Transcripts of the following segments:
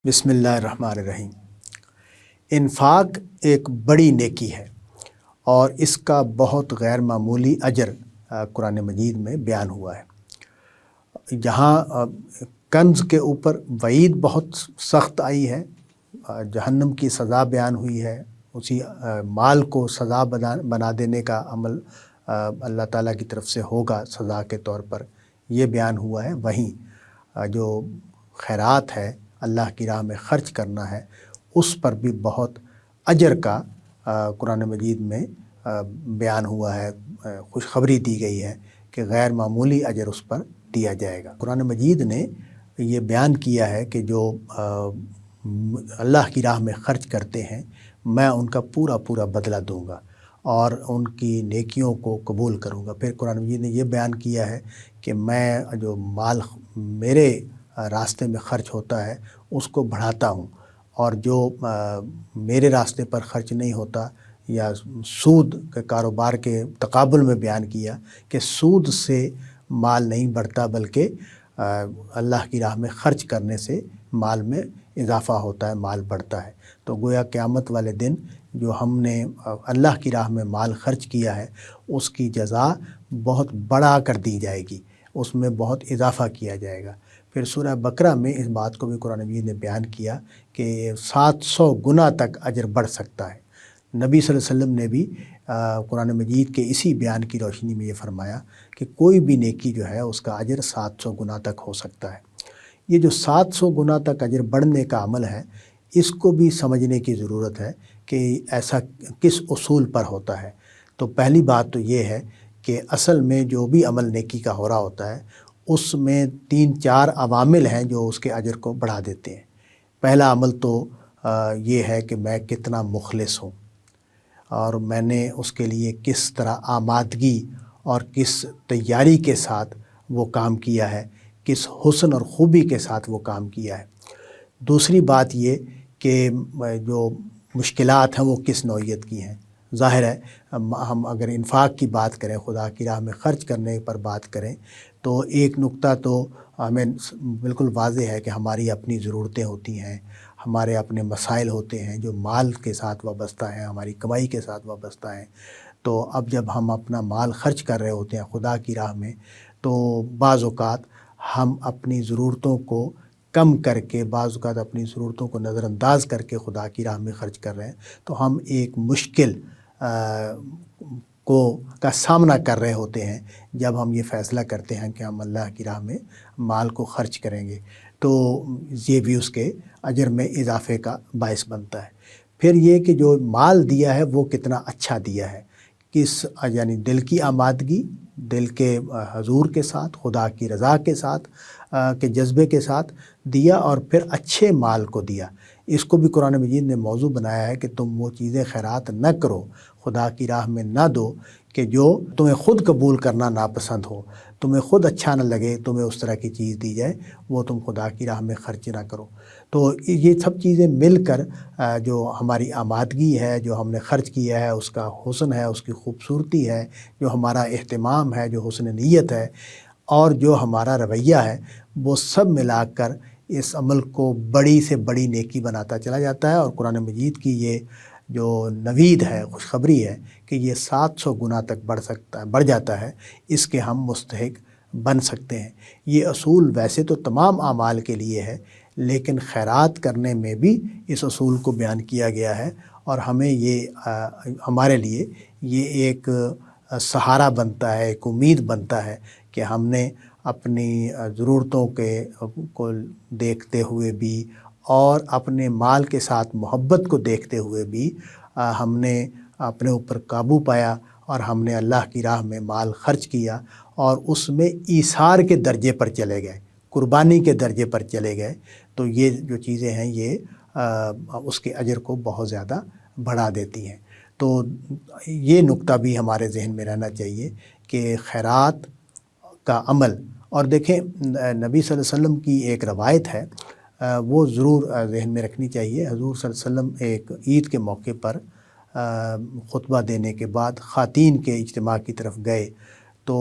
بسم اللہ الرحمن الرحیم۔ انفاق ایک بڑی نیکی ہے اور اس کا بہت غیر معمولی اجر قرآن مجید میں بیان ہوا ہے۔ جہاں کنز کے اوپر وعید بہت سخت آئی ہے، جہنم کی سزا بیان ہوئی ہے، اسی مال کو سزا بنا دینے کا عمل اللہ تعالیٰ کی طرف سے ہوگا سزا کے طور پر، یہ بیان ہوا ہے۔ وہیں جو خیرات ہے، اللہ کی راہ میں خرچ کرنا ہے، اس پر بھی بہت اجر کا قرآن مجید میں بیان ہوا ہے، خوشخبری دی گئی ہے کہ غیر معمولی اجر اس پر دیا جائے گا۔ قرآن مجید نے یہ بیان کیا ہے کہ جو اللہ کی راہ میں خرچ کرتے ہیں میں ان کا پورا پورا بدلہ دوں گا اور ان کی نیکیوں کو قبول کروں گا۔ پھر قرآن مجید نے یہ بیان کیا ہے کہ میں جو مال میرے راستے میں خرچ ہوتا ہے اس کو بڑھاتا ہوں، اور جو میرے راستے پر خرچ نہیں ہوتا یا سود کے کاروبار کے تقابل میں بیان کیا کہ سود سے مال نہیں بڑھتا بلکہ اللہ کی راہ میں خرچ کرنے سے مال میں اضافہ ہوتا ہے، مال بڑھتا ہے۔ تو گویا قیامت والے دن جو ہم نے اللہ کی راہ میں مال خرچ کیا ہے اس کی جزا بہت بڑھا کر دی جائے گی، اس میں بہت اضافہ کیا جائے گا۔ پھر سورہ بقرہ میں اس بات کو بھی قرآن مجید نے بیان کیا کہ 700 گنا تک اجر بڑھ سکتا ہے۔ نبی صلی اللہ علیہ وسلم نے بھی قرآن مجید کے اسی بیان کی روشنی میں یہ فرمایا کہ کوئی بھی نیکی جو ہے اس کا اجر 700 گنا تک ہو سکتا ہے۔ یہ جو 700 گنا تک اجر بڑھنے کا عمل ہے، اس کو بھی سمجھنے کی ضرورت ہے کہ ایسا کس اصول پر ہوتا ہے۔ تو پہلی بات تو یہ ہے کہ اصل میں جو بھی عمل نیکی کا ہو رہا ہوتا ہے اس میں 3-4 عوامل ہیں جو اس کے اجر کو بڑھا دیتے ہیں۔ پہلا عمل تو یہ ہے کہ میں کتنا مخلص ہوں اور میں نے اس کے لیے کس طرح آمادگی اور کس تیاری کے ساتھ وہ کام کیا ہے، کس حسن اور خوبی کے ساتھ وہ کام کیا ہے۔ دوسری بات یہ کہ جو مشکلات ہیں وہ کس نوعیت کی ہیں۔ ظاہر ہے ہم اگر انفاق کی بات کریں، خدا کی راہ میں خرچ کرنے پر بات کریں، تو ایک نقطہ تو ہمیں بالکل واضح ہے کہ ہماری اپنی ضرورتیں ہوتی ہیں، ہمارے اپنے مسائل ہوتے ہیں جو مال کے ساتھ وابستہ ہیں، ہماری کمائی کے ساتھ وابستہ ہیں۔ تو اب جب ہم اپنا مال خرچ کر رہے ہوتے ہیں خدا کی راہ میں، تو بعض اوقات ہم اپنی ضرورتوں کو کم کر کے، بعض اوقات اپنی ضرورتوں کو نظر انداز کر کے خدا کی راہ میں خرچ کر رہے ہیں، تو ہم ایک مشکل کا سامنا کر رہے ہوتے ہیں جب ہم یہ فیصلہ کرتے ہیں کہ ہم اللہ کی راہ میں مال کو خرچ کریں گے، تو یہ بھی اس کے اجر میں اضافے کا باعث بنتا ہے۔ پھر یہ کہ جو مال دیا ہے وہ کتنا اچھا دیا ہے، کس یعنی دل کی آمادگی، دل کے حضور کے ساتھ، خدا کی رضا کے ساتھ کے جذبے کے ساتھ دیا، اور پھر اچھے مال کو دیا۔ اس کو بھی قرآن مجید نے موضوع بنایا ہے کہ تم وہ چیزیں خیرات نہ کرو، خدا کی راہ میں نہ دو کہ جو تمہیں خود قبول کرنا ناپسند ہو، تمہیں خود اچھا نہ لگے، تمہیں اس طرح کی چیز دی جائے، وہ تم خدا کی راہ میں خرچ نہ کرو۔ تو یہ سب چیزیں مل کر جو ہماری آمادگی ہے، جو ہم نے خرچ کیا ہے، اس کا حسن ہے، اس کی خوبصورتی ہے، جو ہمارا اہتمام ہے، جو حسن نیت ہے، اور جو ہمارا رویہ ہے، وہ سب ملا کر اس عمل کو بڑی سے بڑی نیکی بناتا چلا جاتا ہے۔ اور قرآن مجید کی یہ جو نوید ہے، خوشخبری ہے کہ یہ 700 گنا تک بڑھ جاتا ہے، اس کے ہم مستحق بن سکتے ہیں۔ یہ اصول ویسے تو تمام اعمال کے لیے ہے، لیکن خیرات کرنے میں بھی اس اصول کو بیان کیا گیا ہے، اور ہمیں یہ ہمارے لیے یہ ایک سہارا بنتا ہے، ایک امید بنتا ہے کہ ہم نے اپنی ضرورتوں کو دیکھتے ہوئے بھی اور اپنے مال کے ساتھ محبت کو دیکھتے ہوئے بھی ہم نے اپنے اوپر قابو پایا، اور ہم نے اللہ کی راہ میں مال خرچ کیا، اور اس میں ایثار کے درجے پر چلے گئے، قربانی کے درجے پر چلے گئے۔ تو یہ جو چیزیں ہیں یہ اس کے اجر کو بہت زیادہ بڑھا دیتی ہیں۔ تو یہ نقطہ بھی ہمارے ذہن میں رہنا چاہیے کہ خیرات کا عمل، اور دیکھیں نبی صلی اللہ علیہ وسلم کی ایک روایت ہے، وہ ضرور ذہن میں رکھنی چاہیے۔ حضور صلی اللہ علیہ وسلم ایک عید کے موقع پر خطبہ دینے کے بعد خواتین کے اجتماع کی طرف گئے، تو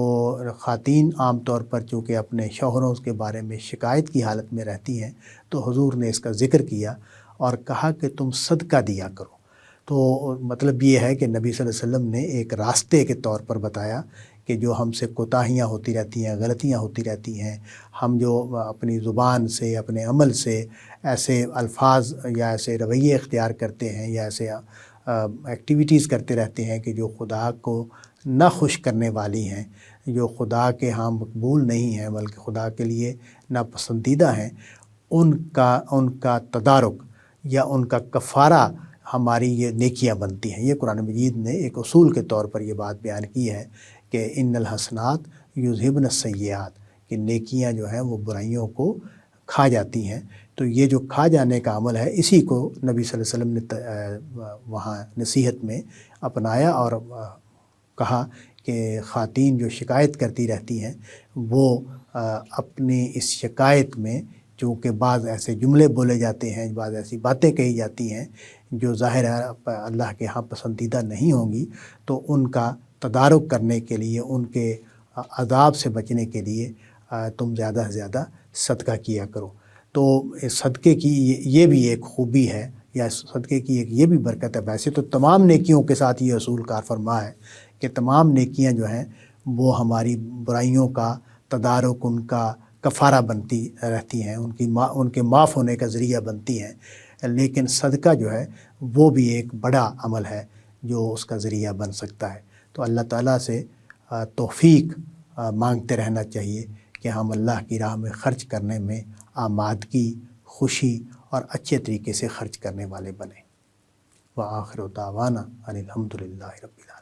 خواتین عام طور پر چونکہ اپنے شوہروں کے بارے میں شکایت کی حالت میں رہتی ہیں، تو حضور نے اس کا ذکر کیا اور کہا کہ تم صدقہ دیا کرو۔ تو مطلب یہ ہے کہ نبی صلی اللہ علیہ وسلم نے ایک راستے کے طور پر بتایا کہ جو ہم سے کوتاہیاں ہوتی رہتی ہیں، غلطیاں ہوتی رہتی ہیں، ہم جو اپنی زبان سے، اپنے عمل سے ایسے الفاظ یا ایسے رویے اختیار کرتے ہیں یا ایسے ایکٹیویٹیز کرتے رہتے ہیں کہ جو خدا کو نہ خوش کرنے والی ہیں، جو خدا کے ہاں مقبول نہیں ہیں بلکہ خدا کے لیے ناپسندیدہ ہیں، ان کا تدارک یا ان کا کفارہ ہماری یہ نیکیاں بنتی ہیں۔ یہ قرآن مجید نے ایک اصول کے طور پر یہ بات بیان کی ہے کہ ان الحسنات یذہبن السیئات، کہ نیکیاں جو ہیں وہ برائیوں کو کھا جاتی ہیں۔ تو یہ جو کھا جانے کا عمل ہے، اسی کو نبی صلی اللہ علیہ وسلم نے وہاں نصیحت میں اپنایا اور کہا کہ خواتین جو شکایت کرتی رہتی ہیں وہ اپنی اس شکایت میں چونکہ بعض ایسے جملے بولے جاتے ہیں، بعض ایسی باتیں کہی جاتی ہیں جو ظاہر ہے اللہ کے ہاں پسندیدہ نہیں ہوں گی، تو ان کا تدارک کرنے کے لیے، ان کے عذاب سے بچنے کے لیے تم زیادہ سے زیادہ صدقہ کیا کرو۔ تو صدقے کی یہ بھی ایک خوبی ہے یا صدقے کی ایک یہ بھی برکت ہے۔ ویسے تو تمام نیکیوں کے ساتھ یہ اصول کار فرما ہے کہ تمام نیکیاں جو ہیں وہ ہماری برائیوں کا تدارک، ان کا کفارہ بنتی رہتی ہیں، ان کے معاف ہونے کا ذریعہ بنتی ہیں، لیکن صدقہ جو ہے وہ بھی ایک بڑا عمل ہے جو اس کا ذریعہ بن سکتا ہے۔ تو اللہ تعالیٰ سے توفیق مانگتے رہنا چاہیے کہ ہم اللہ کی راہ میں خرچ کرنے میں آمادگی، خوشی اور اچھے طریقے سے خرچ کرنے والے بنیں۔ وآخر دعوانا ان الحمد للہ رب العالمین۔